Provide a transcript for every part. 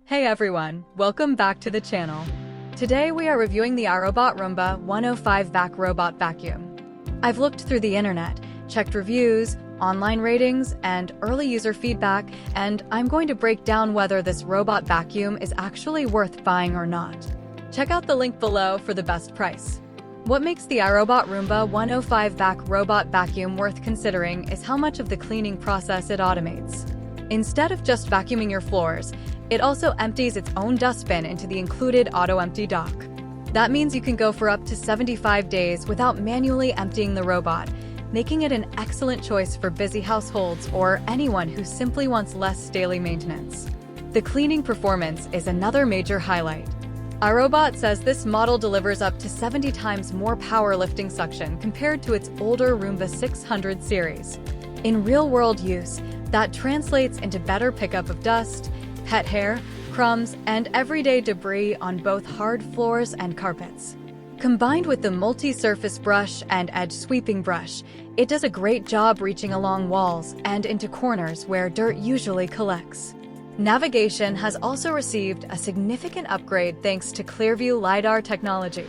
Hey everyone, welcome back to the channel. Today we are reviewing the iRobot Roomba 105 Vac Robot Vacuum. I've looked through the internet, checked reviews, online ratings, and early user feedback, and I'm going to break down whether this robot vacuum is actually worth buying or not. Check out the link below for the best price. What makes the iRobot Roomba 105 Vac Robot Vacuum worth considering is how much of the cleaning process it automates. Instead of just vacuuming your floors, it also empties its own dustbin into the included AutoEmpty dock. That means you can go for up to 75 days without manually emptying the robot, making it an excellent choice for busy households or anyone who simply wants less daily maintenance. The cleaning performance is another major highlight. iRobot says this model delivers up to 70 times more power lifting suction compared to its older Roomba 600 series. In real-world use, that translates into better pickup of dust, pet hair, crumbs, and everyday debris on both hard floors and carpets. Combined with the multi-surface brush and edge sweeping brush, it does a great job reaching along walls and into corners where dirt usually collects. Navigation has also received a significant upgrade thanks to Clearview LiDAR technology.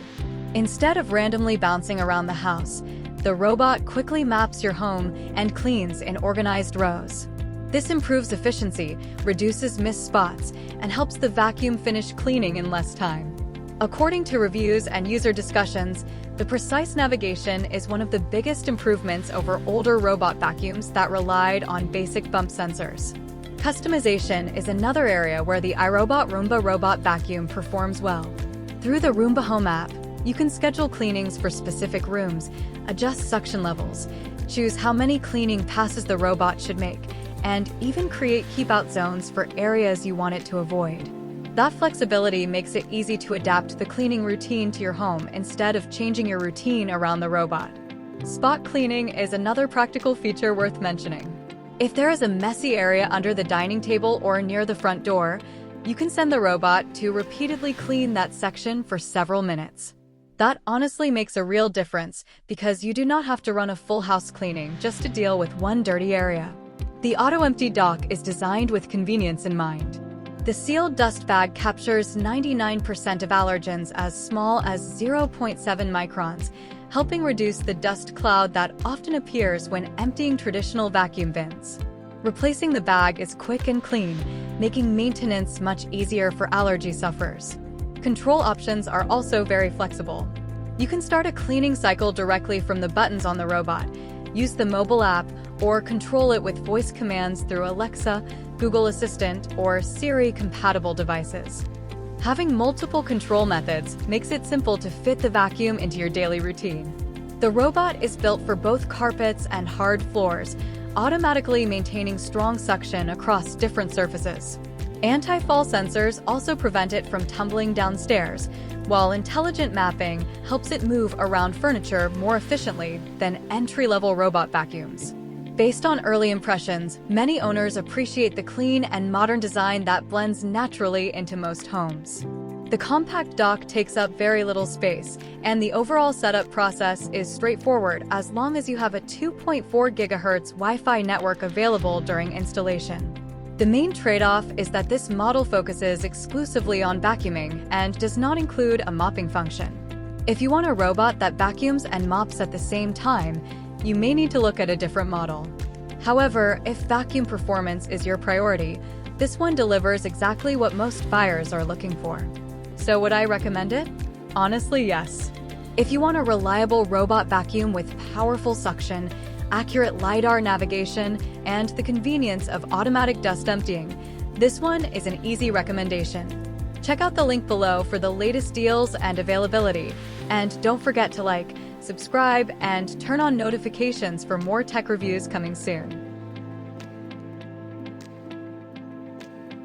Instead of randomly bouncing around the house, the robot quickly maps your home and cleans in organized rows. This improves efficiency, reduces missed spots, and helps the vacuum finish cleaning in less time. According to reviews and user discussions, the precise navigation is one of the biggest improvements over older robot vacuums that relied on basic bump sensors. Customization is another area where the iRobot Roomba robot vacuum performs well. Through the Roomba Home app, you can schedule cleanings for specific rooms, adjust suction levels, choose how many cleaning passes the robot should make, and even create keep-out zones for areas you want it to avoid. That flexibility makes it easy to adapt the cleaning routine to your home instead of changing your routine around the robot. Spot cleaning is another practical feature worth mentioning. If there is a messy area under the dining table or near the front door, you can send the robot to repeatedly clean that section for several minutes. That honestly makes a real difference because you do not have to run a full house cleaning just to deal with one dirty area. The AutoEmpty dock is designed with convenience in mind. The sealed dust bag captures 99% of allergens as small as 0.7 microns, helping reduce the dust cloud that often appears when emptying traditional vacuum bins. Replacing the bag is quick and clean, making maintenance much easier for allergy sufferers. Control options are also very flexible. You can start a cleaning cycle directly from the buttons on the robot, use the mobile app, or control it with voice commands through Alexa, Google Assistant, or Siri-compatible devices. Having multiple control methods makes it simple to fit the vacuum into your daily routine. The robot is built for both carpets and hard floors, automatically maintaining strong suction across different surfaces. Anti-fall sensors also prevent it from tumbling downstairs, while intelligent mapping helps it move around furniture more efficiently than entry-level robot vacuums. Based on early impressions, many owners appreciate the clean and modern design that blends naturally into most homes. The compact dock takes up very little space, and the overall setup process is straightforward as long as you have a 2.4 GHz Wi-Fi network available during installation. The main trade-off is that this model focuses exclusively on vacuuming and does not include a mopping function. If you want a robot that vacuums and mops at the same time, you may need to look at a different model. However, if vacuum performance is your priority, this one delivers exactly what most buyers are looking for. So would I recommend it? Honestly, yes. If you want a reliable robot vacuum with powerful suction, accurate LiDAR navigation, and the convenience of automatic dust emptying, this one is an easy recommendation. Check out the link below for the latest deals and availability, and don't forget to like, subscribe, and turn on notifications for more tech reviews coming soon.